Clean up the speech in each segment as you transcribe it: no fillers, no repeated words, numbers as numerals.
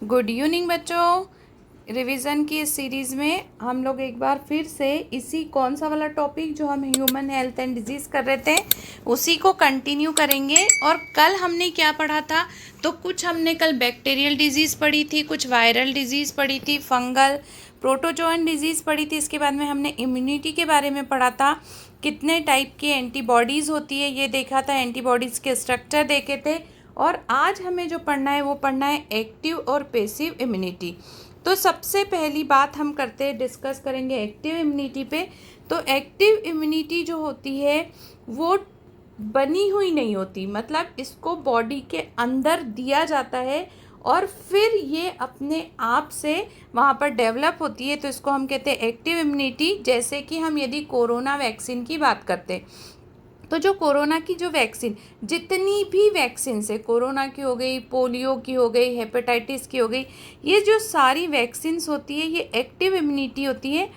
Good evening बच्चों। Revision की इस सीरीज़ में हम लोग एक बार फिर से इसी कौन सा वाला टॉपिक जो हम ह्यूमन हेल्थ एंड डिजीज़ कर रहे थे उसी को कंटिन्यू करेंगे। और कल हमने क्या पढ़ा था? तो कुछ हमने कल बैक्टीरियल डिजीज़ पढ़ी थी, कुछ वायरल डिजीज़ पढ़ी थी, फंगल प्रोटोजोअन डिजीज़ पढ़ी थी। इसके बाद में हमने इम्यूनिटी के बारे में पढ़ा था, कितने टाइप की एंटीबॉडीज़ होती है ये देखा था, एंटीबॉडीज़ के स्ट्रक्चर देखे थे। और आज हमें जो पढ़ना है वो पढ़ना है एक्टिव और पैसिव इम्यूनिटी। तो सबसे पहली बात हम करते हैं, डिस्कस करेंगे एक्टिव इम्यूनिटी पे। तो एक्टिव इम्यूनिटी जो होती है वो बनी हुई नहीं होती, मतलब इसको बॉडी के अंदर दिया जाता है और फिर ये अपने आप से वहाँ पर डेवलप होती है। तो इसको हम कहते हैं एक्टिव इम्यूनिटी। जैसे कि हम यदि कोरोना वैक्सीन की बात करते हैं तो जो कोरोना की जो वैक्सीन, जितनी भी वैक्सीन है, कोरोना की हो गई, पोलियो की हो गई, हेपेटाइटिस की हो गई, ये जो सारी वैक्सीन्स होती है ये एक्टिव इम्यूनिटी होती है।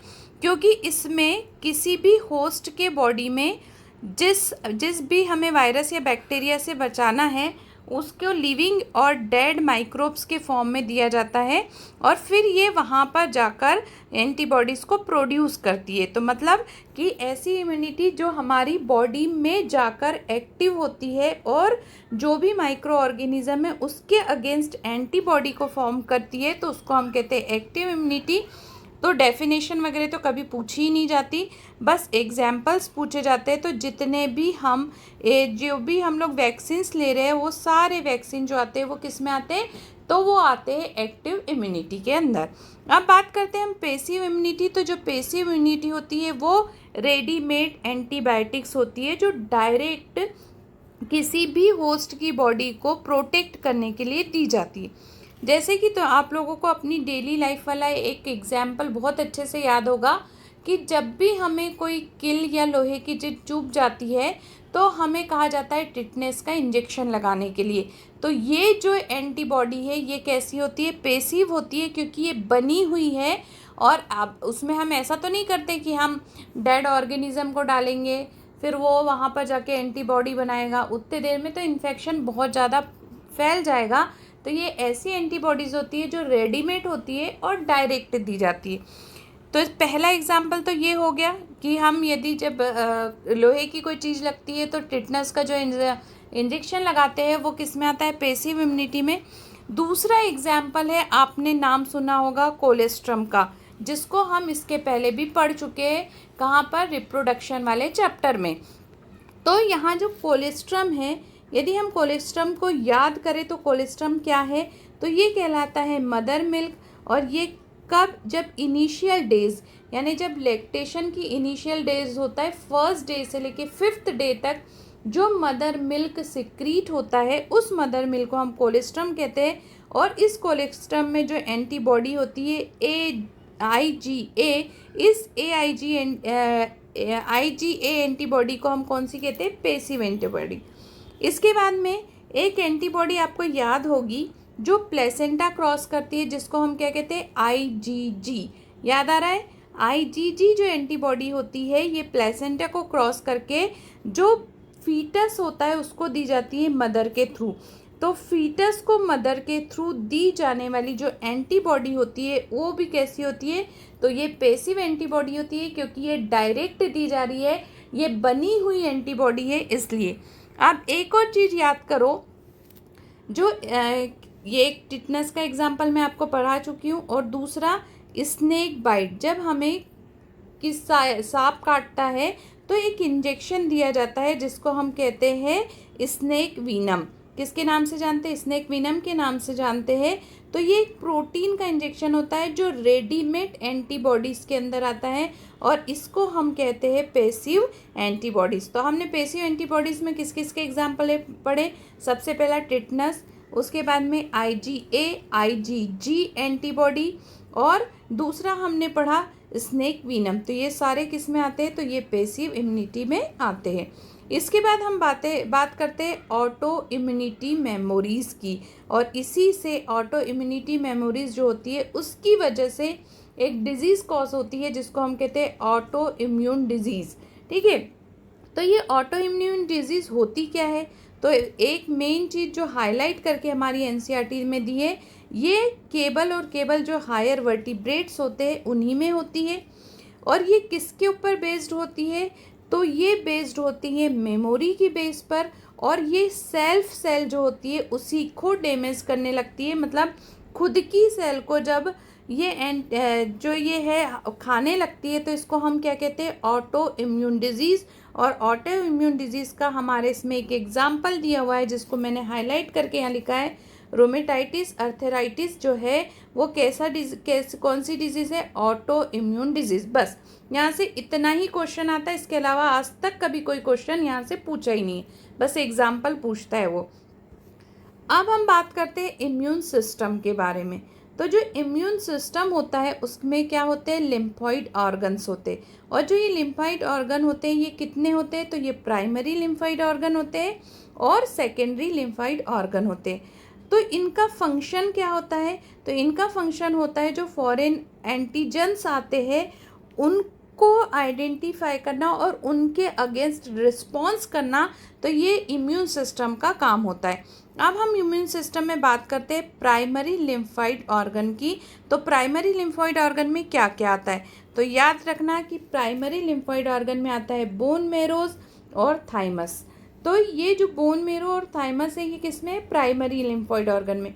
क्योंकि इसमें किसी भी होस्ट के बॉडी में जिस जिस भी हमें वायरस या बैक्टीरिया से बचाना है उसको लिविंग और डेड माइक्रोब्स के फॉर्म में दिया जाता है और फिर ये वहाँ पर जाकर एंटीबॉडीज़ को प्रोड्यूस करती है। तो मतलब कि ऐसी इम्यूनिटी जो हमारी बॉडी में जाकर एक्टिव होती है और जो भी माइक्रो ऑर्गेनिज्म है उसके अगेंस्ट एंटीबॉडी को फॉर्म करती है, तो उसको हम कहते हैं एक्टिव इम्यूनिटी। तो डेफिनेशन वगैरह तो कभी पूछी ही नहीं जाती, बस एग्जाम्पल्स पूछे जाते हैं। तो जितने भी जो भी हम लोग वैक्सीन्स ले रहे हैं वो सारे वैक्सीन जो आते हैं वो किस में आते हैं? तो वो आते हैं एक्टिव इम्यूनिटी के अंदर। अब बात करते हैं हम पैसिव इम्यूनिटी। तो जो पैसिव इम्यूनिटी होती है वो रेडीमेड एंटीबायोटिक्स होती है जो डायरेक्ट किसी भी होस्ट की बॉडी को प्रोटेक्ट करने के लिए दी जाती है। जैसे कि तो आप लोगों को अपनी डेली लाइफ वाला एक एग्जाम्पल बहुत अच्छे से याद होगा कि जब भी हमें कोई किल या लोहे की चीज़ चुभ जाती है तो हमें कहा जाता है टिटनेस का इंजेक्शन लगाने के लिए। तो ये जो एंटीबॉडी है ये कैसी होती है? पैसिव होती है, क्योंकि ये बनी हुई है। और अब उसमें हम ऐसा तो नहीं करते कि हम डेड ऑर्गेनिज्म को डालेंगे फिर वो वहाँ पर जाके एंटीबॉडी बनाएगा, उतने देर में तो इन्फेक्शन बहुत ज़्यादा फैल जाएगा। तो ये ऐसी एंटीबॉडीज़ होती है जो रेडीमेड होती है और डायरेक्ट दी जाती है। तो पहला एग्जाम्पल तो ये हो गया कि हम यदि जब लोहे की कोई चीज़ लगती है तो टिटनेस का जो इंजेक्शन लगाते हैं वो किस में आता है? पैसिव इम्यूनिटी में। दूसरा एग्जाम्पल है, आपने नाम सुना होगा कोलेस्ट्रम का, जिसको हम इसके पहले भी पढ़ चुके हैं। कहाँ पर? रिप्रोडक्शन वाले चैप्टर में। तो यहाँ जो कोलेस्ट्रम है, यदि हम कोलेस्ट्रम को याद करें तो कोलेस्ट्रम क्या है? तो ये कहलाता है मदर मिल्क। और ये कब? जब इनिशियल डेज, यानी जब लैक्टेशन की इनिशियल डेज होता है, फर्स्ट डे से लेके 5th डे तक जो मदर मिल्क सिक्रीट होता है उस मदर मिल्क को हम कोलेस्ट्रम कहते हैं। और इस कोलेस्ट्रम में जो एंटीबॉडी होती है AIgA, इस IgA एंटीबॉडी को हम कौन सी कहते हैं? Passive antibody. इसके बाद में एक एंटीबॉडी आपको याद होगी जो प्लेसेंटा क्रॉस करती है, जिसको हम क्या कहते हैं? IgG। याद आ रहा है? IgG जो एंटीबॉडी होती है ये प्लेसेंटा को क्रॉस करके जो फीटस होता है उसको दी जाती है मदर के थ्रू। तो फीटस को मदर के थ्रू दी जाने वाली जो एंटीबॉडी होती है वो भी कैसी होती है? तो ये पैसिव एंटीबॉडी होती है, क्योंकि ये डायरेक्ट दी जा रही है, ये बनी हुई एंटीबॉडी है इसलिए। अब एक और चीज़ याद करो, जो ये एक टिटनेस का एग्जाम्पल मैं आपको पढ़ा चुकी हूँ। और दूसरा स्नेक बाइट, जब हमें सांप काटता है तो एक इंजेक्शन दिया जाता है जिसको हम कहते हैं स्नेक वीनम। किसके नाम से जानते हैं? स्नेक वीनम के नाम से जानते हैं। तो ये एक प्रोटीन का इंजेक्शन होता है जो रेडीमेड एंटीबॉडीज़ के अंदर आता है और इसको हम कहते हैं पैसिव एंटीबॉडीज़। तो हमने पैसिव एंटीबॉडीज़ में किस किस के एग्जाम्पल पढ़े? सबसे पहला टिटनेस, उसके बाद में IgA IgG एंटीबॉडी, और दूसरा हमने पढ़ा स्नेक वीनम। तो ये सारे किस में आते हैं? तो ये पैसिव इम्यूनिटी में आते हैं। इसके बाद हम बात करते हैं ऑटो इम्यूनिटी मेमोरीज़ की। और इसी से ऑटो इम्यूनिटी मेमोरीज़ जो होती है उसकी वजह से एक डिज़ीज़ कॉज होती है जिसको हम कहते हैं ऑटो इम्यून डिज़ीज़। ठीक है, तो ये ऑटो इम्यून डिजीज़ होती क्या है? तो एक मेन चीज़ जो हाईलाइट करके हमारी NCERT में दी है, ये केबल और केबल जो हायर वर्टिब्रेट्स होते हैं उन्हीं में होती है। और ये किसके ऊपर बेस्ड होती है? तो ये बेस्ड होती है मेमोरी की बेस पर, और ये सेल्फ सेल जो होती है उसी को डैमेज करने लगती है। मतलब खुद की सेल को जब ये जो ये है खाने लगती है तो इसको हम क्या कहते हैं? Auto immune disease. और ऑटो इम्यून डिजीज़ का हमारे इसमें एक एग्जाम्पल दिया हुआ है जिसको मैंने हाईलाइट करके यहाँ लिखा है, रोमेटाइटिस अर्थराइटिस जो है वो कौन सी डिजीज़ है? Auto immune disease. बस यहाँ से इतना ही क्वेश्चन आता है, इसके अलावा आज तक कभी कोई क्वेश्चन यहाँ से पूछा ही नहीं है, बस एग्जाम्पल पूछता है वो। अब हम बात करते हैं इम्यून सिस्टम के बारे में। तो जो इम्यून सिस्टम होता है उसमें क्या होते हैं? लिम्फॉइड ऑर्गन्स होते हैं। और जो ये लिम्फॉइड ऑर्गन होते हैं ये कितने होते हैं? तो ये प्राइमरी लिम्फॉइड ऑर्गन होते हैं और सेकेंडरी लिम्फॉइड ऑर्गन होते हैं। तो इनका फंक्शन क्या होता है? तो इनका फंक्शन होता है जो फॉरेन एंटीजन्स आते हैं उनको आइडेंटिफाई करना और उनके अगेंस्ट रिस्पॉन्स करना। तो ये इम्यून सिस्टम का काम होता है। अब हम इम्यून सिस्टम में बात करते हैं प्राइमरी लिम्फॉइड ऑर्गन की। तो प्राइमरी लिम्फॉइड ऑर्गन में क्या क्या आता है? तो याद रखना कि प्राइमरी लिम्फॉइड ऑर्गन में आता है बोन मैरोज और थाइमस। तो ये जो बोन मैरो और थाइमस है ये किस में? प्राइमरी लिम्फॉइड ऑर्गन में।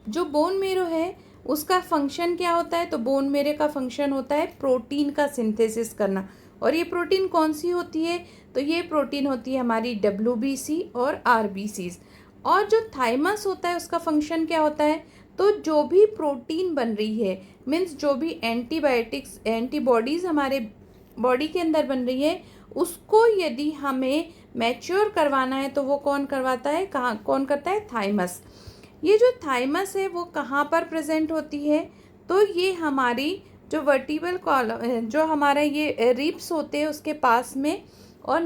जो बोन मैरो है उसका फंक्शन क्या होता है? तो बोन मैरो का फंक्शन होता है प्रोटीन का सिंथेसिस करना। और ये प्रोटीन कौन सी होती है? तो ये प्रोटीन होती है हमारी WBC और RBCs। और जो थाइमस होता है उसका फंक्शन क्या होता है? तो जो भी प्रोटीन बन रही है, मीन्स जो भी एंटीबॉडीज़ हमारे बॉडी के अंदर बन रही है उसको यदि हमें मैच्योर करवाना है तो वो कौन करवाता है? कौन करता है? थाइमस। ये जो थाइमस है वो कहाँ पर प्रेजेंट होती है? तो ये हमारी जो वर्टिब्रल कॉलम जो हमारा ये रिब्स होते हैं उसके पास में, और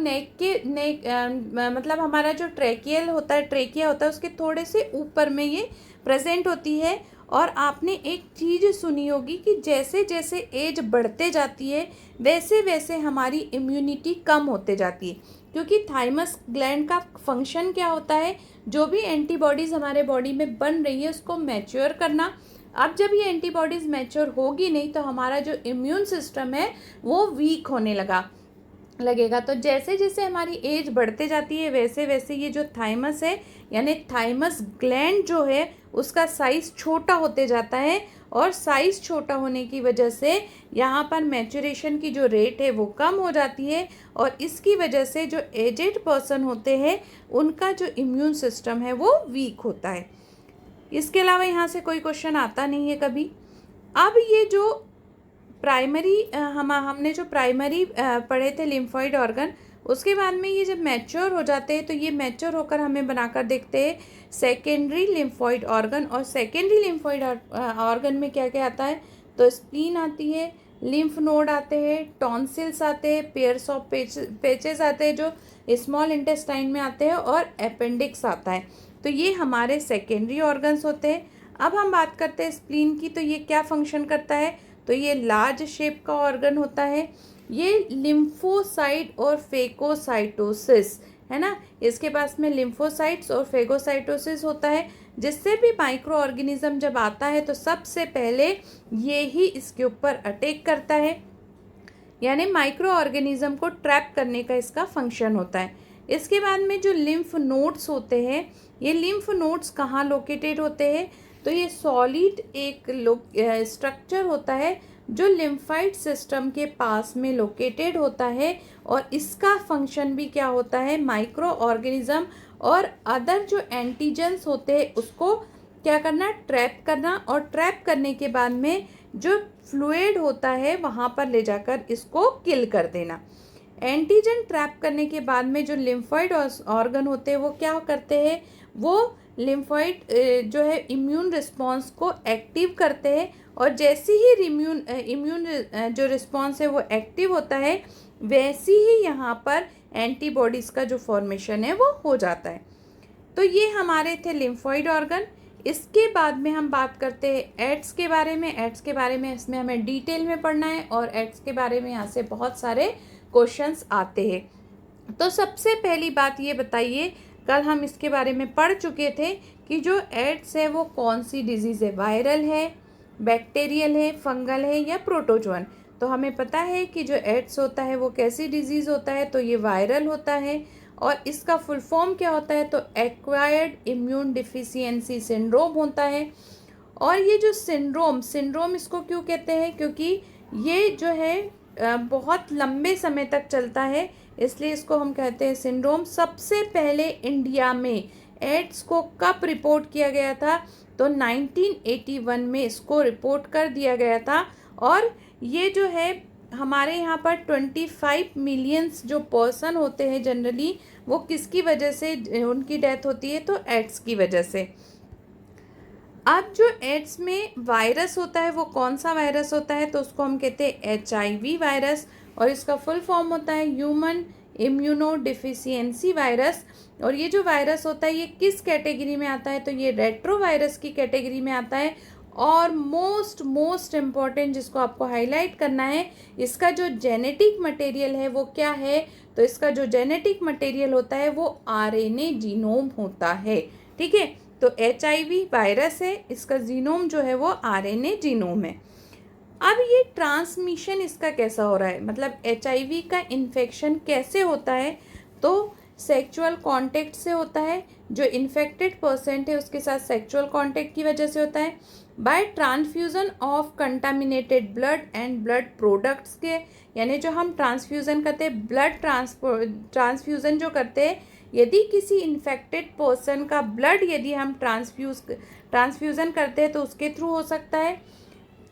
मतलब हमारा जो ट्रेकिया होता है उसके थोड़े से ऊपर में ये प्रेजेंट होती है। और आपने एक चीज़ सुनी होगी कि जैसे जैसे एज बढ़ते जाती है वैसे वैसे हमारी इम्यूनिटी कम होते जाती है, क्योंकि थाइमस ग्लैंड का फंक्शन क्या होता है? जो भी एंटीबॉडीज़ हमारे बॉडी में बन रही है उसको मैच्योर करना। अब जब ये एंटीबॉडीज़ मैच्योर होगी नहीं तो हमारा जो इम्यून सिस्टम है वो वीक होने लगेगा। तो जैसे जैसे हमारी एज बढ़ते जाती है वैसे वैसे ये जो थाइमस है यानी थाइमस ग्लैंड जो है उसका साइज़ छोटा होते जाता है। और साइज़ छोटा होने की वजह से यहाँ पर मैच्योरेशन की जो रेट है वो कम हो जाती है, और इसकी वजह से जो एजेड पर्सन होते हैं उनका जो इम्यून सिस्टम है वो वीक होता है। इसके अलावा यहाँ से कोई क्वेश्चन आता नहीं है कभी। अब ये जो प्राइमरी हमने जो प्राइमरी पढ़े थे लिम्फॉइड ऑर्गन, उसके बाद में ये जब मैच्योर हो जाते हैं तो ये मैच्योर होकर हमें बनाकर देखते हैं सेकेंडरी लिम्फॉइड ऑर्गन। और सेकेंडरी लिम्फॉइड ऑर्गन में क्या क्या आता है? तो स्प्लीन आती है, लिम्फ नोड आते हैं, टॉन्सिल्स आते हैं, पेयर्स ऑफ पेचेस आते हैं जो स्मॉल इंटेस्टाइन में आते हैं, और अपेंडिक्स आता है। तो ये हमारे सेकेंडरी ऑर्गन्स होते हैं। अब हम बात करते हैं स्प्लीन की। तो ये क्या फंक्शन करता है? तो ये लार्ज शेप का ऑर्गन होता है। ये लिम्फोसाइट और फेगोसाइटोसिस है ना, इसके पास में लिम्फोसाइट्स और फेगोसाइटोसिस होता है, जिससे भी माइक्रो ऑर्गेनिज्म जब आता है तो सबसे पहले ये ही इसके ऊपर अटैक करता है, यानी माइक्रो ऑर्गेनिज्म को ट्रैप करने का इसका फंक्शन होता है। इसके बाद में जो लिम्फ नोड्स होते हैं, ये लिम्फ नोड्स कहाँ लोकेटेड होते हैं? तो ये सॉलिड एक स्ट्रक्चर होता है जो लिम्फाइड सिस्टम के पास में लोकेटेड होता है, और इसका फंक्शन भी क्या होता है? माइक्रो ऑर्गेनिज्म और अदर जो एंटीजेंस होते हैं उसको क्या करना? ट्रैप करना। और ट्रैप करने के बाद में जो फ्लूइड होता है वहाँ पर ले जाकर इसको किल कर देना। एंटीजन ट्रैप करने के बाद में जो लिम्फॉइड ऑर्गन होते हैं वो क्या करते हैं? वो लिम्फॉइड जो है इम्यून रिस्पॉन्स को एक्टिव करते हैं, और जैसे ही इम्यून जो रिस्पॉन्स है वो एक्टिव होता है वैसी ही यहाँ पर एंटीबॉडीज़ का जो फॉर्मेशन है वो हो जाता है। तो ये हमारे थे लिम्फॉइड ऑर्गन। इसके बाद में हम बात करते हैं एड्स के बारे में। एड्स के बारे में इसमें हमें डिटेल में पढ़ना है, और एड्स के बारे में यहाँ से बहुत सारे क्वेश्चंस आते हैं। तो सबसे पहली बात ये बताइए, कल हम इसके बारे में पढ़ चुके थे कि जो एड्स है वो कौन सी डिजीज़ है, वायरल है, बैक्टीरियल है, फंगल है या प्रोटोजोअन। तो हमें पता है कि जो एड्स होता है वो कैसी डिजीज़ होता है, तो ये वायरल होता है और इसका फुल फॉर्म क्या होता है, तो एक्वायर्ड इम्यून डिफिशियंसी सिंड्रोम होता है। और ये जो सिंड्रोम इसको क्यों कहते हैं, क्योंकि ये जो है बहुत लंबे समय तक चलता है, इसलिए इसको हम कहते हैं सिंड्रोम। सबसे पहले इंडिया में एड्स को कब रिपोर्ट किया गया था, तो 1981 में इसको रिपोर्ट कर दिया गया था। और ये जो है हमारे यहाँ पर 25 मिलियंस जो पर्सन होते हैं जनरली, वो किसकी वजह से उनकी डेथ होती है, तो एड्स की वजह से। अब जो एड्स में वायरस होता है वो कौन सा वायरस होता है, तो उसको हम कहते हैं HIV वायरस, और इसका फुल फॉर्म होता है ह्यूमन इम्यूनो डिफिशियंसी वायरस। और ये जो वायरस होता है ये किस कैटेगरी में आता है, तो ये रेट्रो वायरस की कैटेगरी में आता है। और मोस्ट इम्पॉर्टेंट जिसको आपको हाईलाइट करना है, इसका जो जेनेटिक मटेरियल है वो क्या है, तो इसका जो जेनेटिक मटेरियल होता है वो RNA जीनोम होता है। ठीक है, तो HIV वायरस है, इसका जीनोम जो है वो RNA जीनोम है। अब ये ट्रांसमिशन इसका कैसा हो रहा है, मतलब HIV का इन्फेक्शन कैसे होता है, तो सेक्सुअल कांटेक्ट से होता है। जो इन्फेक्टेड पर्सन है उसके साथ सेक्सुअल कांटेक्ट की वजह से होता है। By transfusion of contaminated blood and blood products के, यानी जो हम ट्रांसफ्यूज़न करते हैं, ब्लड ट्रांसफ्यूज़न जो करते हैं, यदि किसी इन्फेक्टेड पर्सन का ब्लड यदि हम ट्रांसफ्यूज़न करते हैं तो उसके थ्रू हो सकता है।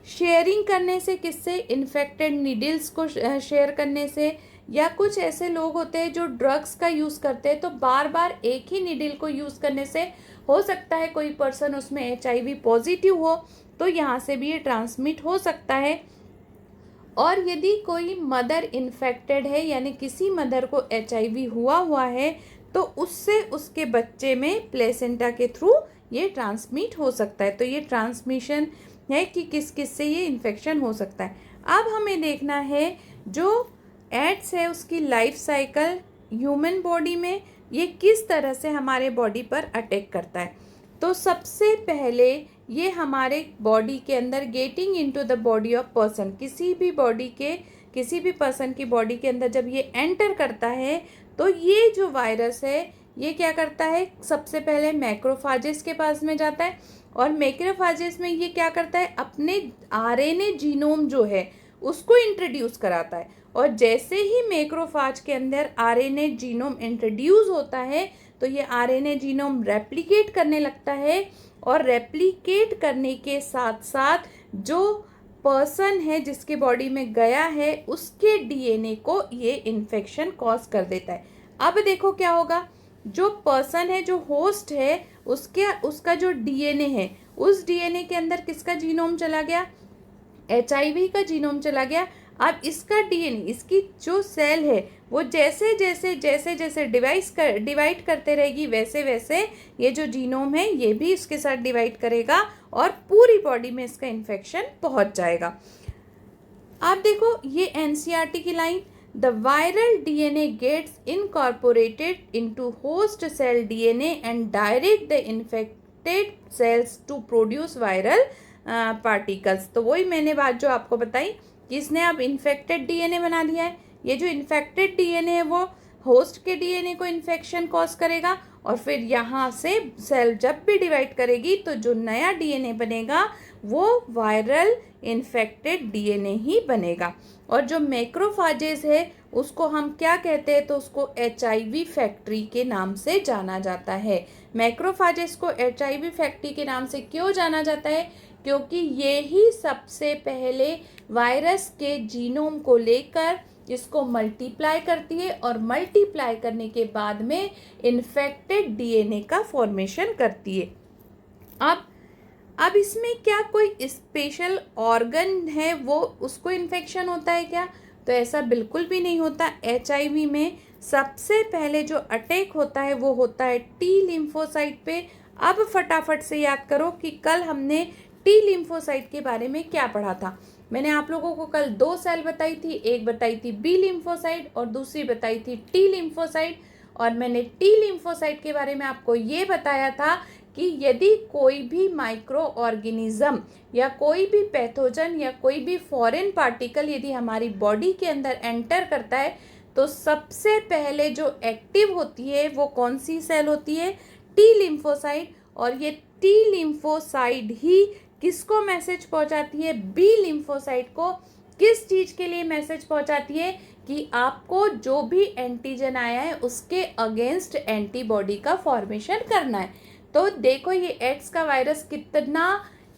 शेयरिंग करने से, किससे, इन्फेक्टेड नीडल्स को शेयर करने से, या कुछ ऐसे लोग होते हैं जो ड्रग्स का यूज़ करते हैं, तो बार बार एक ही नीडल को यूज़ करने से हो सकता है कोई पर्सन उसमें HIV पॉजिटिव हो, तो यहाँ से भी ये ट्रांसमिट हो सकता है। और यदि कोई मदर इन्फेक्टेड है, यानी किसी मदर को HIV हुआ है, तो उससे उसके बच्चे में प्लेसेंटा के थ्रू ये ट्रांसमिट हो सकता है। तो ये ट्रांसमिशन है कि किस किस से ये इन्फेक्शन हो सकता है। अब हमें देखना है जो एड्स है उसकी लाइफ साइकिल ह्यूमन बॉडी में ये किस तरह से हमारे बॉडी पर अटैक करता है। तो सबसे पहले ये हमारे बॉडी के अंदर getting into the body of person, किसी भी पर्सन की बॉडी के अंदर जब ये एंटर करता है, तो ये जो वायरस है ये क्या करता है, सबसे पहले मैक्रोफाजेस के पास में जाता है, और मैक्रोफाजेस में ये क्या करता है, अपने RNA जीनोम जो है उसको इंट्रोड्यूस कराता है। और जैसे ही मैक्रोफाज के अंदर RNA जीनोम इंट्रोड्यूस होता है, तो ये RNA जीनोम रेप्लिकेट करने लगता है, और रेप्लिकेट करने के साथ साथ जो पर्सन है जिसके बॉडी में गया है उसके DNA को ये इन्फेक्शन कॉज कर देता है। अब देखो क्या होगा, जो पर्सन है, जो होस्ट है, उसका जो DNA है, उस DNA के अंदर किसका जीनोम चला गया, HIV का जीनोम चला गया। अब इसका DNA, इसकी जो सेल है वो जैसे जैसे डिवाइड करते रहेगी, वैसे वैसे ये जो जीनोम है ये भी इसके साथ डिवाइड करेगा और पूरी बॉडी में इसका इन्फेक्शन पहुंच जाएगा। आप देखो ये NCERT की line, the viral DNA gets incorporated into host cell DNA and direct the infected cells to produce viral particles. तो वही मैंने बात जो आपको बताई कि इसने अब इन्फेक्टेड DNA बना दिया है। ये जो इन्फेक्टेड DNA है वो होस्ट के DNA को इन्फेक्शन कॉज करेगा, और फिर यहाँ से सेल जब भी डिवाइड करेगी तो जो नया DNA बनेगा वो वायरल इन्फेक्टेड DNA ही बनेगा। और जो मैक्रोफाजेस है उसको हम क्या कहते हैं, तो उसको HIV फैक्ट्री के नाम से जाना जाता है। मैक्रोफाजेस को HIV फैक्ट्री के नाम से क्यों जाना जाता है, क्योंकि ये ही सबसे पहले वायरस के जीनोम को लेकर इसको मल्टीप्लाई करती है, और मल्टीप्लाई करने के बाद में इन्फेक्टेड DNA का फॉर्मेशन करती है। अब इसमें क्या कोई स्पेशल ऑर्गन है वो उसको इन्फेक्शन होता है क्या, तो ऐसा बिल्कुल भी नहीं होता। HIV में सबसे पहले जो अटैक होता है वो होता है T लिम्फोसाइट पे। अब फटाफट से याद करो कि कल हमने T लिम्फोसाइट के बारे में क्या पढ़ा था। मैंने आप लोगों को कल 2 सेल बताई थी, एक बताई थी B लिम्फोसाइट और दूसरी बताई थी T लिम्फोसाइट। और मैंने T लिम्फोसाइट के बारे में आपको ये बताया था कि यदि कोई भी माइक्रो ऑर्गेनिज्म या कोई भी पैथोजन या कोई भी फॉरेन पार्टिकल यदि हमारी बॉडी के अंदर एंटर करता है तो सबसे पहले जो एक्टिव होती है वो कौन सी सेल होती है? T lymphocyte. और ये टी लिम्फोसाइट ही किसको मैसेज पहुंचाती है? बी लिम्फोसाइट को। किस चीज़ के लिए मैसेज पहुंचाती है? कि आपको जो भी एंटीजन आया है उसके अगेंस्ट एंटीबॉडी का फॉर्मेशन करना है। तो देखो ये एड्स का वायरस कितना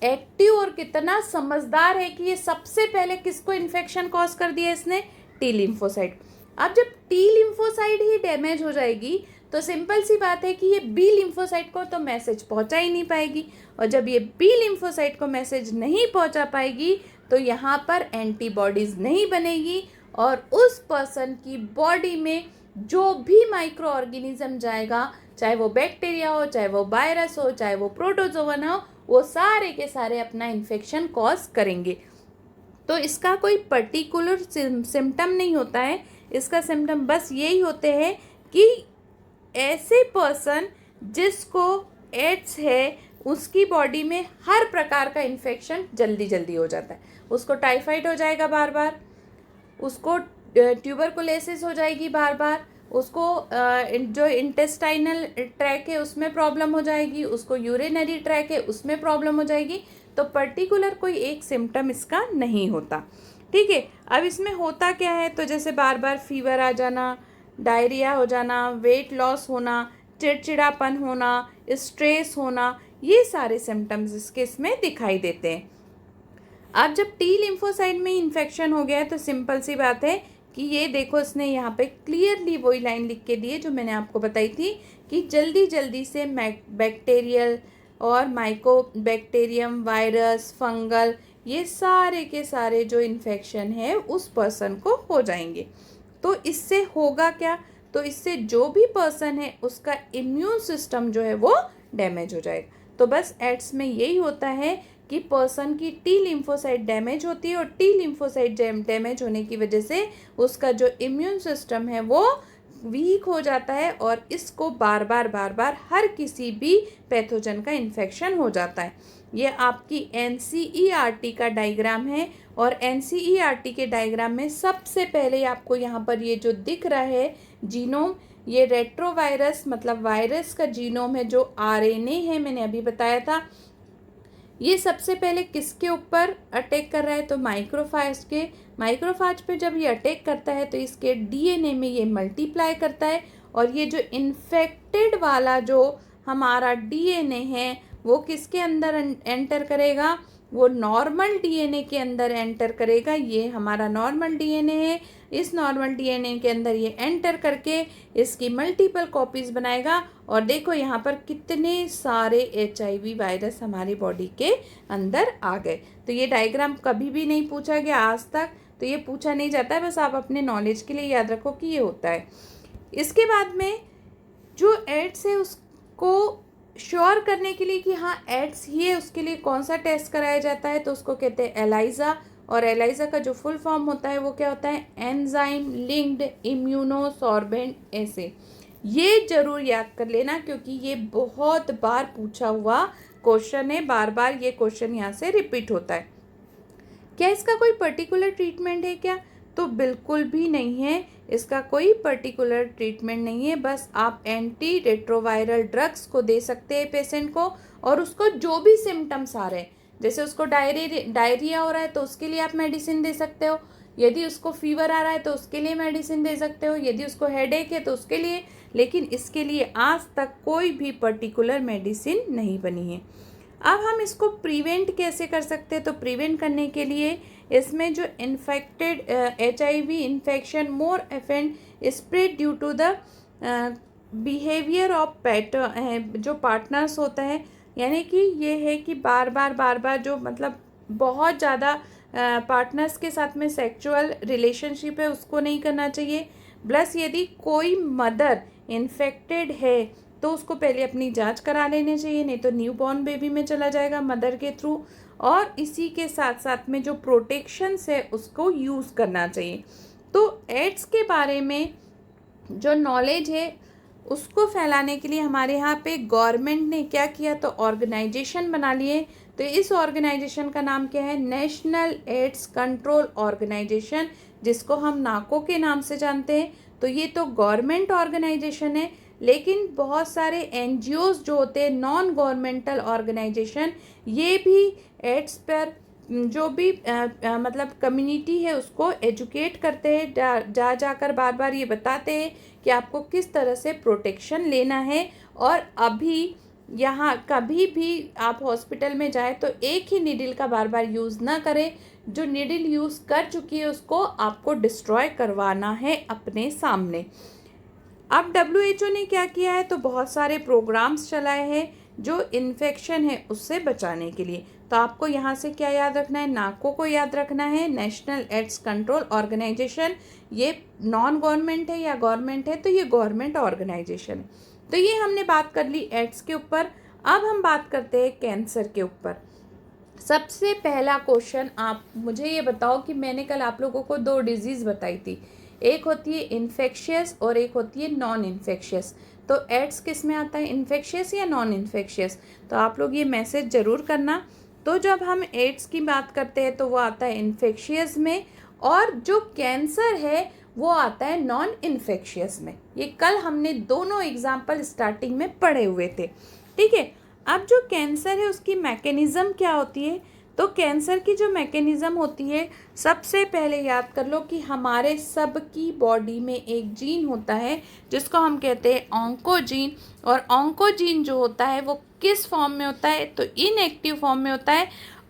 एक्टिव और कितना समझदार है कि ये सबसे पहले किसको इन्फेक्शन कॉज कर दिया इसने? T lymphocyte. अब जब टी लिम्फोसाइट ही डैमेज हो जाएगी तो सिंपल सी बात है कि ये बी लिम्फोसाइट को तो मैसेज पहुंचा ही नहीं पाएगी, और जब ये बी लिम्फोसाइट को मैसेज नहीं पहुंचा पाएगी तो यहाँ पर एंटीबॉडीज नहीं बनेगी और उस पर्सन की बॉडी में जो भी माइक्रो ऑर्गेनिज्म जाएगा, चाहे वो बैक्टीरिया हो, चाहे वो वायरस हो, चाहे वो प्रोटोजोवन हो, वो सारे के सारे अपना इन्फेक्शन कॉज करेंगे। तो इसका कोई पर्टिकुलर सिम्टम नहीं होता है, इसका सिम्टम बस यही होते हैं कि ऐसे पर्सन जिसको एड्स है उसकी बॉडी में हर प्रकार का इन्फेक्शन जल्दी जल्दी हो जाता है। उसको टाइफाइड हो जाएगा बार बार, उसको ट्यूबरकुलोसिस हो जाएगी बार बार, उसको जो इंटेस्टाइनल ट्रैक है उसमें प्रॉब्लम हो जाएगी, उसको यूरिनरी ट्रैक है उसमें प्रॉब्लम हो जाएगी। तो पर्टिकुलर कोई एक सिम्टम इसका नहीं होता। ठीक है, अब इसमें होता क्या है? तो जैसे बार बार फीवर आ जाना, डायरिया हो जाना, वेट लॉस होना, चिड़चिड़ापन होना, स्ट्रेस होना, ये सारे सिम्टम्स इसके इसमें दिखाई देते हैं। अब जब टी लिम्फोसाइट में इन्फेक्शन हो गया है तो सिंपल सी बात है कि ये देखो इसने यहाँ पे क्लियरली वही लाइन लिख के दी है जो मैंने आपको बताई थी कि जल्दी जल्दी से बैक्टीरियल और माइकोबैक्टीरियम, वायरस, फंगल, ये सारे के सारे जो इन्फेक्शन है उस पर्सन को हो जाएंगे। तो इससे होगा क्या? तो इससे जो भी पर्सन है उसका इम्यून सिस्टम जो है वो डैमेज हो जाएगा। तो बस एड्स में यही होता है कि पर्सन की टी लिम्फोसाइट डैमेज होती है और टी लिम्फोसाइट डैमेज होने की वजह से उसका जो इम्यून सिस्टम है वो वीक हो जाता है और इसको बार बार हर किसी भी पैथोजन का इन्फेक्शन हो जाता है। ये आपकी NCERT का डायग्राम है और NCERT के डायग्राम में सबसे पहले आपको यहाँ पर ये जो दिख रहा है जीनोम, ये रेट्रोवायरस मतलब वायरस का जीनोम है जो RNA है, मैंने अभी बताया था। ये सबसे पहले किसके ऊपर अटैक कर रहा है? तो माइक्रोफाज के। माइक्रोफाज पे जब ये अटैक करता है तो इसके DNA में ये मल्टीप्लाई करता है और ये जो इन्फेक्टेड वाला जो हमारा DNA है वो किसके अंदर एंटर करेगा? वो नॉर्मल DNA के अंदर एंटर करेगा। ये हमारा नॉर्मल DNA है, इस नॉर्मल DNA के अंदर ये एंटर करके इसकी मल्टीपल कॉपीज़ बनाएगा। और देखो यहाँ पर कितने सारे HIV वायरस हमारी बॉडी के अंदर आ गए। तो ये डायग्राम कभी भी नहीं पूछा गया आज तक, तो ये पूछा नहीं जाता है, बस आप अपने नॉलेज के लिए याद रखो कि ये होता है। इसके बाद में जो एड्स है उसको श्योर करने के लिए कि हाँ एड्स ही है, उसके लिए कौन सा टेस्ट कराया जाता है? तो उसको कहते हैं एलाइजा। और एलाइजा का जो फुल फॉर्म होता है वो क्या होता है? एंजाइम लिंक्ड इम्यूनोसॉर्बेंट एसे। ये जरूर याद कर लेना क्योंकि ये बहुत बार पूछा हुआ क्वेश्चन है, बार बार ये क्वेश्चन यहाँ से रिपीट होता है। क्या इसका कोई पर्टिकुलर ट्रीटमेंट है क्या? तो बिल्कुल भी नहीं है, इसका कोई पर्टिकुलर ट्रीटमेंट नहीं है। बस आप एंटी रेट्रोवायरल ड्रग्स को दे सकते हैं पेशेंट को, और उसको जो भी सिम्टम्स आ रहे हैं, जैसे उसको डायरिया हो रहा है तो उसके लिए आप मेडिसिन दे सकते हो, यदि उसको फीवर आ रहा है तो उसके लिए मेडिसिन दे सकते हो, यदि उसको हेडेक है तो उसके लिए। लेकिन इसके लिए आज तक कोई भी पर्टिकुलर मेडिसिन नहीं बनी है। अब हम इसको प्रिवेंट कैसे कर सकते हैं? तो प्रिवेंट करने के लिए इसमें जो infected HIV infection more often spread due to the behaviour of जो पार्टनर्स होता है, यानी कि ये है कि बार बार जो मतलब बहुत ज़्यादा पार्टनर्स के साथ में सेक्सुअल रिलेशनशिप है उसको नहीं करना चाहिए। प्लस यदि कोई मदर इन्फेक्टेड है तो उसको पहले अपनी जांच करा लेनी चाहिए, नहीं तो न्यूबॉर्न बेबी में चला जाएगा मदर के थ्रू। और इसी के साथ साथ में जो प्रोटेक्शंस है उसको यूज़ करना चाहिए। तो एड्स के बारे में जो नॉलेज है उसको फैलाने के लिए हमारे यहाँ पे गवर्नमेंट ने क्या किया, तो ऑर्गेनाइजेशन बना लिए। तो इस ऑर्गेनाइजेशन का नाम क्या है, नेशनल एड्स कंट्रोल ऑर्गेनाइजेशन, जिसको हम नाको के नाम से जानते हैं। तो ये तो गवर्नमेंट ऑर्गेनाइजेशन है, लेकिन बहुत सारे एनजीओज जो होते हैं, नॉन गवर्नमेंटल ऑर्गेनाइजेशन, ये भी एड्स पर जो भी मतलब कम्युनिटी है उसको एजुकेट करते हैं, जा जाकर बार बार ये बताते हैं कि आपको किस तरह से प्रोटेक्शन लेना है। और अभी यहाँ कभी भी आप हॉस्पिटल में जाए तो एक ही नीडल का बार बार यूज़ ना करें, जो नीडल यूज़ कर चुकी है उसको आपको डिस्ट्रॉय करवाना है अपने सामने। अब WHO ने क्या किया है, तो बहुत सारे प्रोग्राम्स चलाए हैं जो इन्फेक्शन है उससे बचाने के लिए। तो आपको यहाँ से क्या याद रखना है, नाको को याद रखना है, नेशनल एड्स कंट्रोल ऑर्गेनाइजेशन। ये नॉन गवर्नमेंट है या गवर्नमेंट है, तो ये गवर्नमेंट ऑर्गेनाइजेशन है। तो ये हमने बात कर ली एड्स के ऊपर। अब हम बात करते हैं कैंसर के ऊपर। सबसे पहला क्वेश्चन, आप मुझे ये बताओ कि मैंने कल आप लोगों को 2 डिजीज़ बताई थी, एक होती है इन्फेक्शियस और एक होती है नॉन इन्फेक्शियस। तो एड्स किस में आता है, इन्फेक्शियस या नॉन इन्फेक्शियस? तो आप लोग ये मैसेज ज़रूर करना। तो जब हम एड्स की बात करते हैं तो वो आता है इन्फेक्शियस में, और जो कैंसर है वो आता है नॉन इन्फेक्शियस में। ये कल हमने दोनों एग्जाम्पल स्टार्टिंग में पढ़े हुए थे, ठीक है। अब जो कैंसर है उसकी मैकेनिज़्म क्या होती है, तो कैंसर की जो मैकेनिज़्म होती है, सबसे पहले याद कर लो कि हमारे सब की बॉडी में एक जीन होता है जिसको हम कहते हैं ऑन्कोजीन। और ऑन्कोजीन जो होता है वो किस फॉर्म में होता है, तो इनएक्टिव फॉर्म में होता है।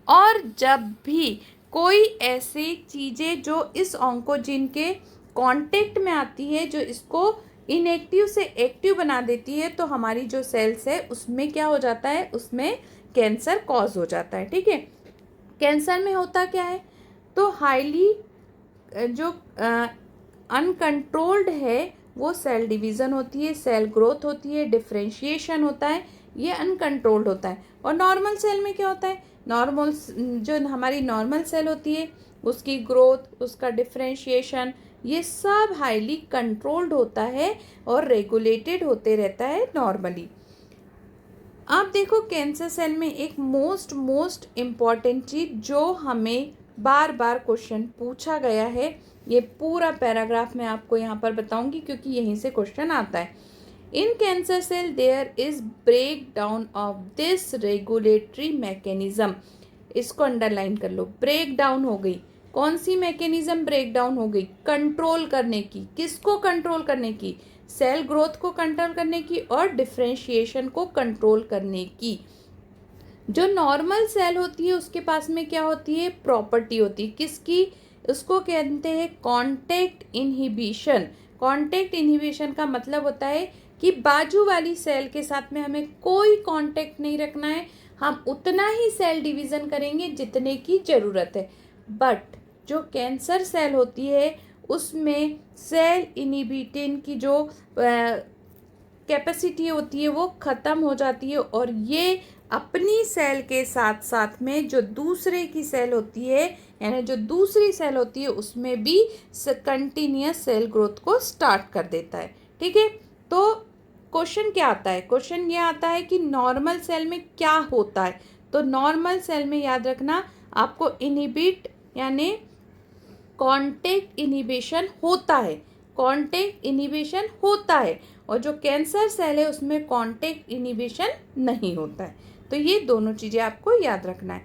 और जब भी कोई ऐसी चीज़ें जो इस ऑन्कोजीन के कांटेक्ट में आती है, जो इसको इनएक्टिव से एक्टिव बना देती है, तो हमारी जो सेल्स है उसमें क्या हो जाता है, उसमें कैंसर कॉज हो जाता है, ठीक है। कैंसर में होता क्या है, तो हाईली जो अनकंट्रोल्ड है वो सेल डिवीज़न होती है, सेल ग्रोथ होती है, डिफरेंशिएशन होता है, ये अनकंट्रोल्ड होता है। और नॉर्मल सेल में क्या होता है, नॉर्मल जो हमारी नॉर्मल सेल होती है उसकी ग्रोथ, उसका डिफरेंशिएशन, ये सब हाईली कंट्रोल्ड होता है और रेगुलेटेड होते रहता है नॉर्मली। आप देखो कैंसर सेल में एक मोस्ट इम्पॉर्टेंट चीज़ जो हमें बार बार क्वेश्चन पूछा गया है, ये पूरा पैराग्राफ मैं आपको यहाँ पर बताऊंगी क्योंकि यहीं से क्वेश्चन आता है। In cancer cell there is break down of this regulatory mechanism. इसको अंडरलाइन कर लो, ब्रेक डाउन हो गई। कौन सी मैकेनिज्म ब्रेक डाउन हो गई, कंट्रोल करने की। किसको कंट्रोल करने की, सेल ग्रोथ को कंट्रोल करने की और डिफरेंशिएशन को कंट्रोल करने की। जो नॉर्मल सेल होती है उसके पास में क्या होती है, प्रॉपर्टी होती है किसकी, उसको कहते हैं कांटेक्ट इनहिबिशन। कांटेक्ट इनहिबिशन का मतलब होता है कि बाजू वाली सेल के साथ में हमें कोई कांटेक्ट नहीं रखना है, हम उतना ही सेल डिवीज़न करेंगे जितने की ज़रूरत है। बट जो कैंसर सेल होती है उसमें सेल इनहिबिटिन की जो कैपेसिटी होती है वो ख़त्म हो जाती है, और ये अपनी सेल के साथ साथ में जो दूसरे की सेल होती है, यानी जो दूसरी सेल होती है उसमें भी कंटिन्यूस सेल ग्रोथ को स्टार्ट कर देता है, ठीक है। तो क्वेश्चन क्या आता है, क्वेश्चन ये आता है कि नॉर्मल सेल में क्या होता है। तो नॉर्मल सेल में याद रखना आपको इनहिबिट यानी कांटेक्ट इनहिबिशन होता है, कांटेक्ट इनहिबिशन होता है, और जो कैंसर सेल है उसमें कांटेक्ट इनहिबिशन नहीं होता है। तो ये दोनों चीज़ें आपको याद रखना है।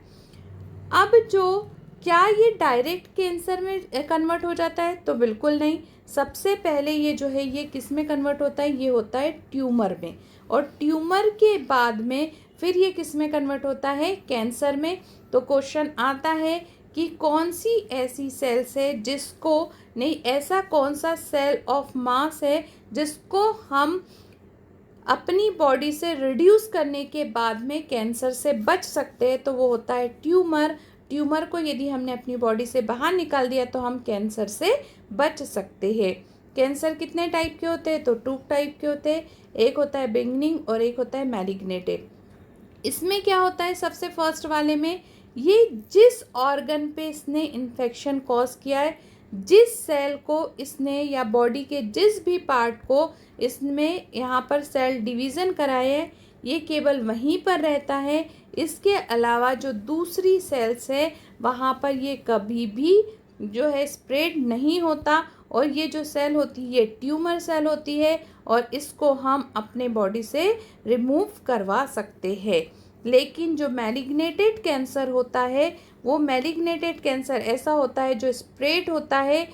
अब जो क्या ये डायरेक्ट कैंसर में कन्वर्ट हो जाता है, तो बिल्कुल नहीं। सबसे पहले ये जो है ये किस में कन्वर्ट होता है, ये होता है ट्यूमर में, और ट्यूमर के बाद में फिर ये किस में कन्वर्ट होता है, कैंसर में। तो क्वेश्चन आता है कि कौन सी ऐसी सेल्स है जिसको नहीं, ऐसा कौन सा सेल ऑफ मास है जिसको हम अपनी बॉडी से रिड्यूस करने के बाद में कैंसर से बच सकते हैं, तो वो होता है ट्यूमर। ट्यूमर को यदि हमने अपनी बॉडी से बाहर निकाल दिया तो हम कैंसर से बच सकते हैं। कैंसर कितने टाइप के होते हैं, तो 2 टाइप के होते हैं, एक होता है बिगनिंग और एक होता है मैलिग्नेटेड। इसमें क्या होता है, सबसे फर्स्ट वाले में ये जिस ऑर्गन पे इसने इन्फेक्शन कॉज किया है, जिस सेल को इसने या बॉडी के जिस भी पार्ट को इसमें यहाँ पर सेल डिवीज़न कराए है ये केवल वहीं पर रहता है। इसके अलावा जो दूसरी सेल्स है वहाँ पर ये कभी भी जो है स्प्रेड नहीं होता। और ये जो सेल होती है ये ट्यूमर सेल होती है और इसको हम अपने बॉडी से रिमूव करवा सकते हैं। लेकिन जो मैलिग्नेटेड कैंसर होता है वो मैलिग्नेटेड कैंसर ऐसा होता है जो स्प्रेड होता है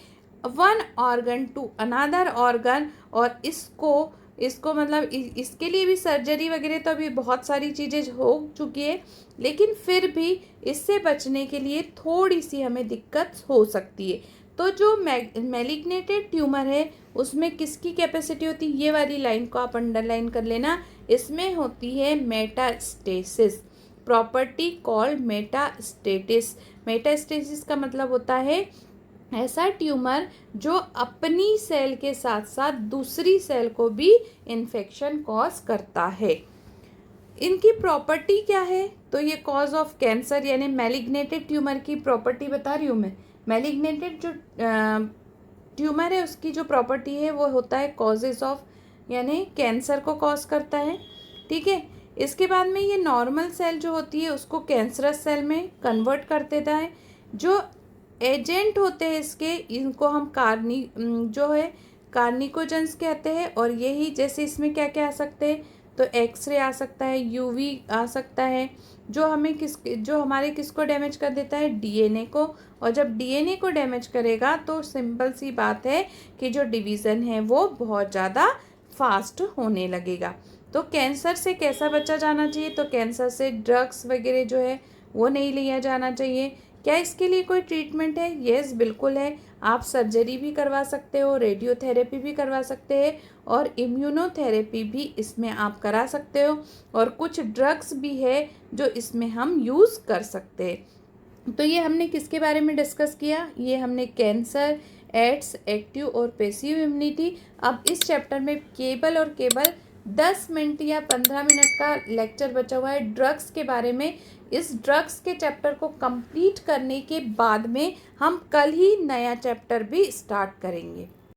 one organ to another organ. और इसको मतलब इसके लिए भी सर्जरी वगैरह तो अभी बहुत सारी चीज़ें हो चुकी है, लेकिन फिर भी इससे बचने के लिए थोड़ी सी हमें दिक्कत हो सकती है। तो जो मैलिग्नेटेड ट्यूमर है उसमें किसकी कैपेसिटी होती है, ये वाली लाइन को आप अंडरलाइन कर लेना, इसमें होती है metastasis, property called metastasis. Metastasis का मतलब होता है ऐसा ट्यूमर जो अपनी सेल के साथ साथ दूसरी सेल को भी इन्फेक्शन कॉज करता है। इनकी प्रॉपर्टी क्या है, तो ये कॉज ऑफ कैंसर यानी मैलिग्नेटेड ट्यूमर की प्रॉपर्टी बता रही हूँ मैं। मैलिग्नेटेड जो ट्यूमर है उसकी जो प्रॉपर्टी है वो होता है कॉजेज ऑफ, यानी कैंसर को कॉज करता है। ठीक है, इसके बाद में ये नॉर्मल सेल जो होती है उसको कैंसरस सेल में कन्वर्ट कर देता है। जो एजेंट होते हैं इसके, इनको हम कार्निकोजेंस कहते हैं। और यही जैसे इसमें क्या क्या आ सकते हैं, तो एक्सरे आ सकता है, यूवी आ सकता है, जो हमारे किसको डैमेज कर देता है, डीएनए को। और जब डीएनए को डैमेज करेगा तो सिंपल सी बात है कि जो डिवीज़न है वो बहुत ज़्यादा फास्ट होने लगेगा। तो कैंसर से कैसा बचा जाना चाहिए, तो कैंसर से ड्रग्स वगैरह जो है वो नहीं लिया जाना चाहिए। क्या इसके लिए कोई ट्रीटमेंट है, यस बिल्कुल है। आप सर्जरी भी करवा सकते हो, रेडियोथेरेपी भी करवा सकते हैं और इम्यूनोथेरेपी भी इसमें आप करा सकते हो। और कुछ ड्रग्स भी है जो इसमें हम यूज़ कर सकते हैं। तो ये हमने किसके बारे में डिस्कस किया, ये हमने कैंसर, एड्स, एक्टिव और पैसिव इम्यूनिटी। अब इस चैप्टर में केवल और केवल 10 मिनट या 15 मिनट का लेक्चर बचा हुआ है ड्रग्स के बारे में। इस ड्रग्स के चैप्टर को कंप्लीट करने के बाद में हम कल ही नया चैप्टर भी स्टार्ट करेंगे।